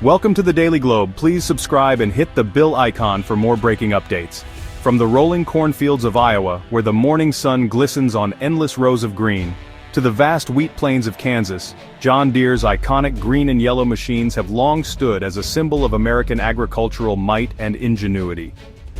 Welcome to the Daily Globe. Please subscribe and hit the bell icon for more breaking updates. From the rolling cornfields of Iowa, where the morning sun glistens on endless rows of green, to the vast wheat plains of Kansas, John Deere's iconic green and yellow machines have long stood as a symbol of American agricultural might and ingenuity.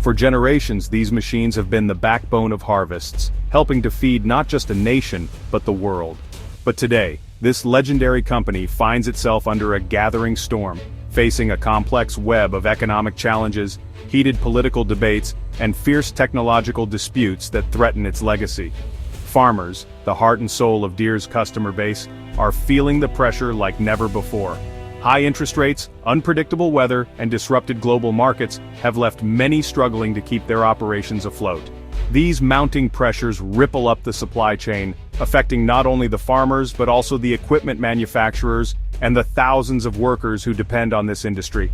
For generations, these machines have been the backbone of harvests, helping to feed not just a nation, but the world. But today, this legendary company finds itself under a gathering storm, facing a complex web of economic challenges, heated political debates, and fierce technological disputes that threaten its legacy. Farmers, the heart and soul of Deere's customer base, are feeling the pressure like never before. High interest rates, unpredictable weather, and disrupted global markets have left many struggling to keep their operations afloat. These mounting pressures ripple up the supply chain, affecting not only the farmers but also the equipment manufacturers and the thousands of workers who depend on this industry.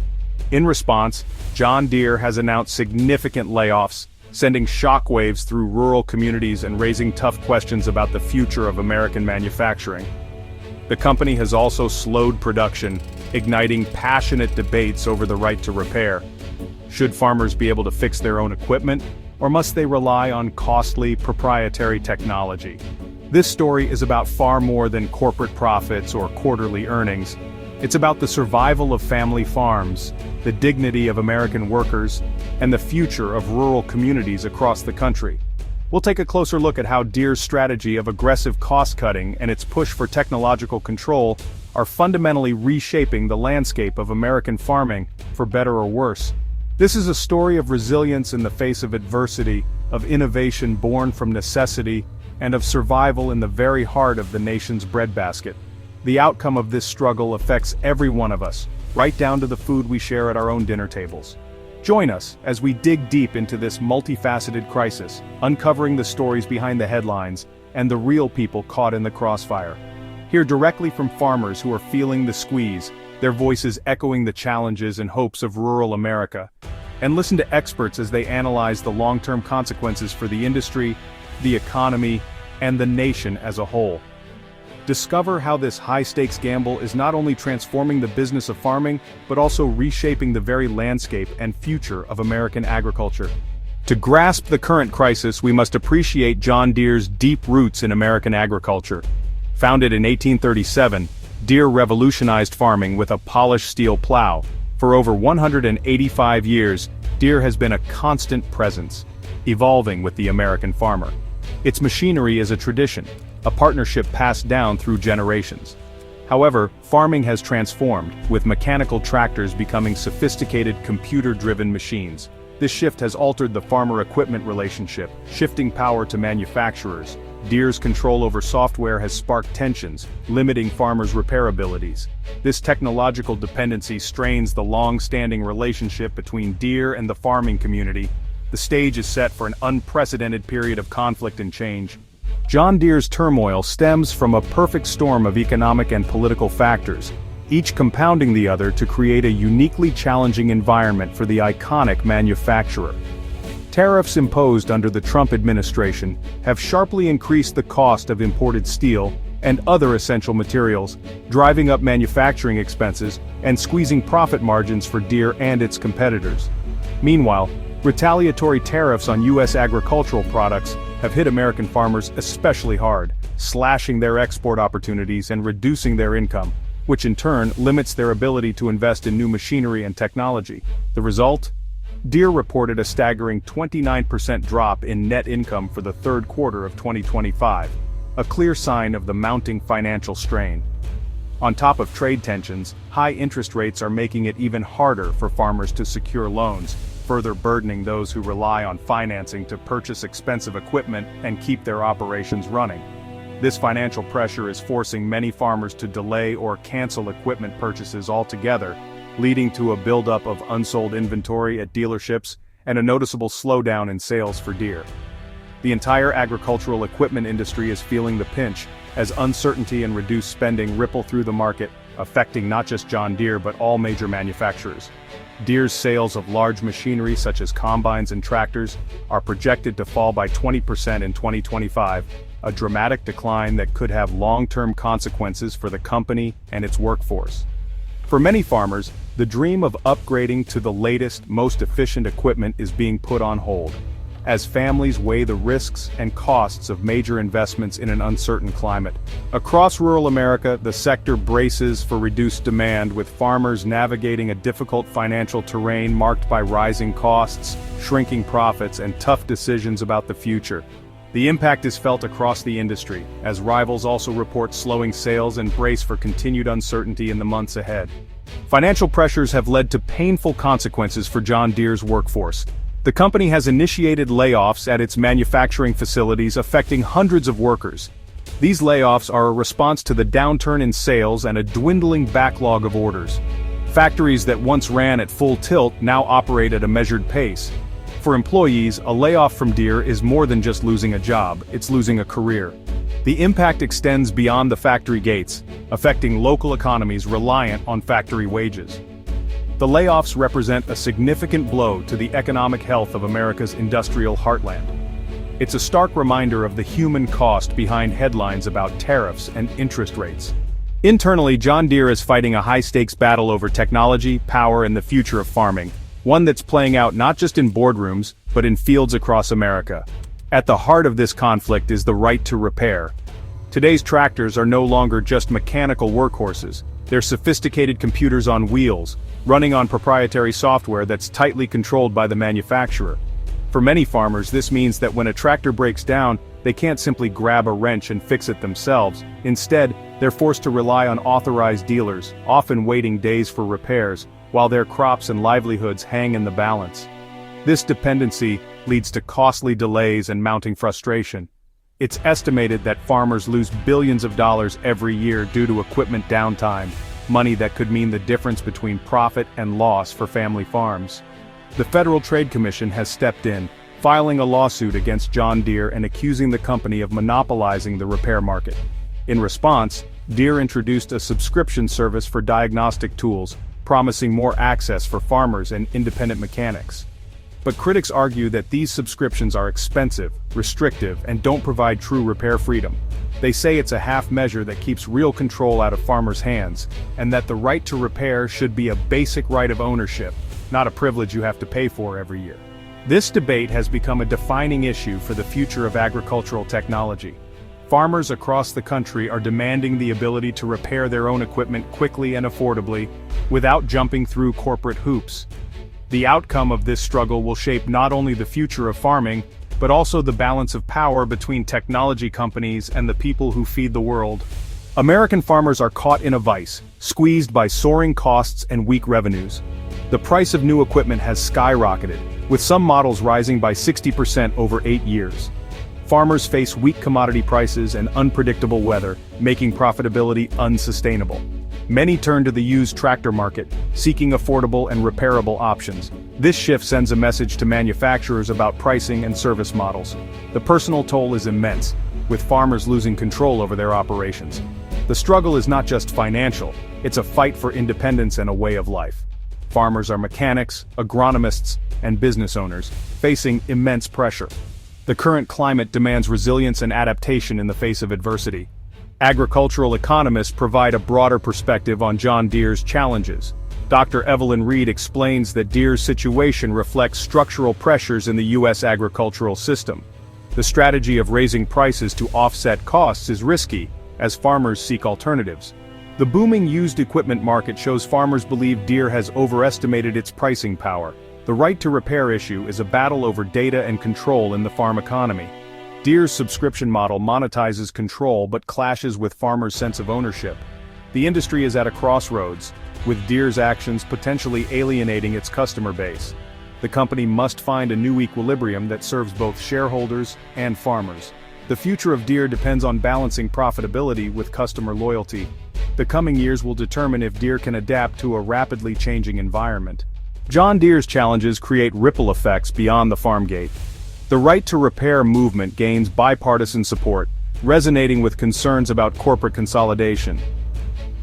In response, John Deere has announced significant layoffs, sending shockwaves through rural communities and raising tough questions about the future of American manufacturing. The company has also slowed production, igniting passionate debates over the right to repair. Should farmers be able to fix their own equipment, or must they rely on costly, proprietary technology? This story is about far more than corporate profits or quarterly earnings. It's about the survival of family farms, the dignity of American workers, and the future of rural communities across the country. We'll take a closer look at how Deere's strategy of aggressive cost-cutting and its push for technological control are fundamentally reshaping the landscape of American farming, for better or worse. This is a story of resilience in the face of adversity, of innovation born from necessity, and of survival in the very heart of the nation's breadbasket. The outcome of this struggle affects every one of us, right down to the food we share at our own dinner tables. Join us as we dig deep into this multifaceted crisis, uncovering the stories behind the headlines and the real people caught in the crossfire. Hear directly from farmers who are feeling the squeeze, their voices echoing the challenges and hopes of rural America. And listen to experts as they analyze the long-term consequences for the industry, the economy, and the nation as a whole. Discover how this high-stakes gamble is not only transforming the business of farming, but also reshaping the very landscape and future of American agriculture. To grasp the current crisis, we must appreciate John Deere's deep roots in American agriculture. Founded in 1837, Deere revolutionized farming with a polished steel plow. For over 185 years, Deere has been a constant presence, evolving with the American farmer. Its machinery is a tradition, a partnership passed down through generations. However, farming has transformed, with mechanical tractors becoming sophisticated computer-driven machines. This shift has altered the farmer-equipment relationship, shifting power to manufacturers. Deere's control over software has sparked tensions, limiting farmers' repair abilities. This technological dependency strains the long-standing relationship between Deere and the farming community. The stage is set for an unprecedented period of conflict and change. John Deere's turmoil stems from a perfect storm of economic and political factors, each compounding the other to create a uniquely challenging environment for the iconic manufacturer. Tariffs imposed under the Trump administration have sharply increased the cost of imported steel and other essential materials, driving up manufacturing expenses and squeezing profit margins for Deere and its competitors. Meanwhile, retaliatory tariffs on U.S. agricultural products have hit American farmers especially hard, slashing their export opportunities and reducing their income, which in turn limits their ability to invest in new machinery and technology. The result? Deere reported a staggering 29% drop in net income for the third quarter of 2025, a clear sign of the mounting financial strain. On top of trade tensions, high interest rates are making it even harder for farmers to secure loans, further burdening those who rely on financing to purchase expensive equipment and keep their operations running. This financial pressure is forcing many farmers to delay or cancel equipment purchases altogether, leading to a buildup of unsold inventory at dealerships and a noticeable slowdown in sales for Deere. The entire agricultural equipment industry is feeling the pinch, as uncertainty and reduced spending ripple through the market, affecting not just John Deere but all major manufacturers. Deere's sales of large machinery such as combines and tractors are projected to fall by 20% in 2025, a dramatic decline that could have long-term consequences for the company and its workforce. For many farmers, the dream of upgrading to the latest, most efficient equipment is being put on hold, as families weigh the risks and costs of major investments in an uncertain climate. Across rural America, the sector braces for reduced demand, with farmers navigating a difficult financial terrain marked by rising costs, shrinking profits, and tough decisions about the future. The impact is felt across the industry, as rivals also report slowing sales and brace for continued uncertainty in the months ahead. Financial pressures have led to painful consequences for John Deere's workforce. The company has initiated layoffs at its manufacturing facilities, affecting hundreds of workers. These layoffs are a response to the downturn in sales and a dwindling backlog of orders. Factories that once ran at full tilt now operate at a measured pace. For employees, a layoff from Deere is more than just losing a job, it's losing a career. The impact extends beyond the factory gates, affecting local economies reliant on factory wages. The layoffs represent a significant blow to the economic health of America's industrial heartland. It's a stark reminder of the human cost behind headlines about tariffs and interest rates. Internally, John Deere is fighting a high-stakes battle over technology, power, and the future of farming, one that's playing out not just in boardrooms, but in fields across America. At the heart of this conflict is the right to repair. Today's tractors are no longer just mechanical workhorses. They're sophisticated computers on wheels, running on proprietary software that's tightly controlled by the manufacturer. For many farmers, this means that when a tractor breaks down, they can't simply grab a wrench and fix it themselves. Instead, they're forced to rely on authorized dealers, often waiting days for repairs, while their crops and livelihoods hang in the balance. This dependency leads to costly delays and mounting frustration. It's estimated that farmers lose billions of dollars every year due to equipment downtime, money that could mean the difference between profit and loss for family farms. The Federal Trade Commission has stepped in, filing a lawsuit against John Deere and accusing the company of monopolizing the repair market. In response, Deere introduced a subscription service for diagnostic tools, promising more access for farmers and independent mechanics. But critics argue that these subscriptions are expensive, restrictive, and don't provide true repair freedom. They say it's a half measure that keeps real control out of farmers' hands, and that the right to repair should be a basic right of ownership, not a privilege you have to pay for every year. This debate has become a defining issue for the future of agricultural technology. Farmers across the country are demanding the ability to repair their own equipment quickly and affordably, without jumping through corporate hoops. The outcome of this struggle will shape not only the future of farming, but also the balance of power between technology companies and the people who feed the world. American farmers are caught in a vice, squeezed by soaring costs and weak revenues. The price of new equipment has skyrocketed, with some models rising by 60% over 8 years. Farmers face weak commodity prices and unpredictable weather, making profitability unsustainable. Many turn to the used tractor market, seeking affordable and repairable options. This shift sends a message to manufacturers about pricing and service models. The personal toll is immense, with farmers losing control over their operations. The struggle is not just financial, it's a fight for independence and a way of life. Farmers are mechanics, agronomists, and business owners, facing immense pressure. The current climate demands resilience and adaptation in the face of adversity. Agricultural economists provide a broader perspective on John Deere's challenges. Dr. Evelyn Reed explains that Deere's situation reflects structural pressures in the U.S. agricultural system. The strategy of raising prices to offset costs is risky, as farmers seek alternatives. The booming used equipment market shows farmers believe Deere has overestimated its pricing power. The right to repair issue is a battle over data and control in the farm economy. Deere's subscription model monetizes control but clashes with farmers' sense of ownership. The industry is at a crossroads, with Deere's actions potentially alienating its customer base. The company must find a new equilibrium that serves both shareholders and farmers. The future of Deere depends on balancing profitability with customer loyalty. The coming years will determine if Deere can adapt to a rapidly changing environment. John Deere's challenges create ripple effects beyond the farm gate. The right to repair movement gains bipartisan support, resonating with concerns about corporate consolidation.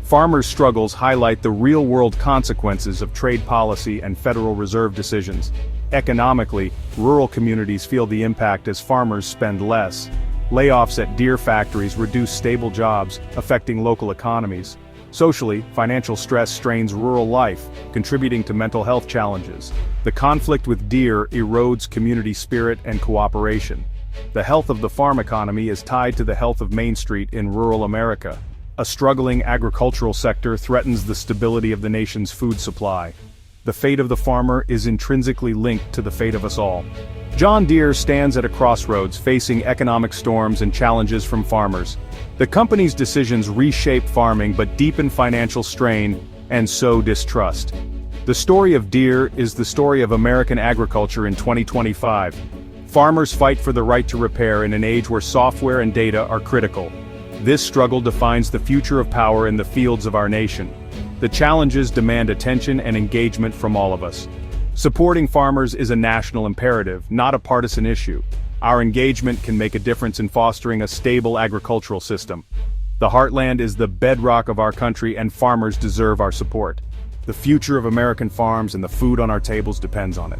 Farmers' struggles highlight the real-world consequences of trade policy and Federal Reserve decisions. Economically, rural communities feel the impact as farmers spend less. Layoffs at Deere factories reduce stable jobs, affecting local economies. Socially, financial stress strains rural life, contributing to mental health challenges. The conflict with Deere erodes community spirit and cooperation. The health of the farm economy is tied to the health of Main Street in rural America. A struggling agricultural sector threatens the stability of the nation's food supply. The fate of the farmer is intrinsically linked to the fate of us all. John Deere stands at a crossroads, facing economic storms and challenges from farmers. The company's decisions reshape farming but deepen financial strain and sow distrust. The story of Deere is the story of American agriculture in 2025. Farmers fight for the right to repair in an age where software and data are critical. This struggle defines the future of power in the fields of our nation. The challenges demand attention and engagement from all of us. Supporting farmers is a national imperative, not a partisan issue. Our engagement can make a difference in fostering a stable agricultural system. The heartland is the bedrock of our country, and farmers deserve our support. The future of American farms and the food on our tables depends on it.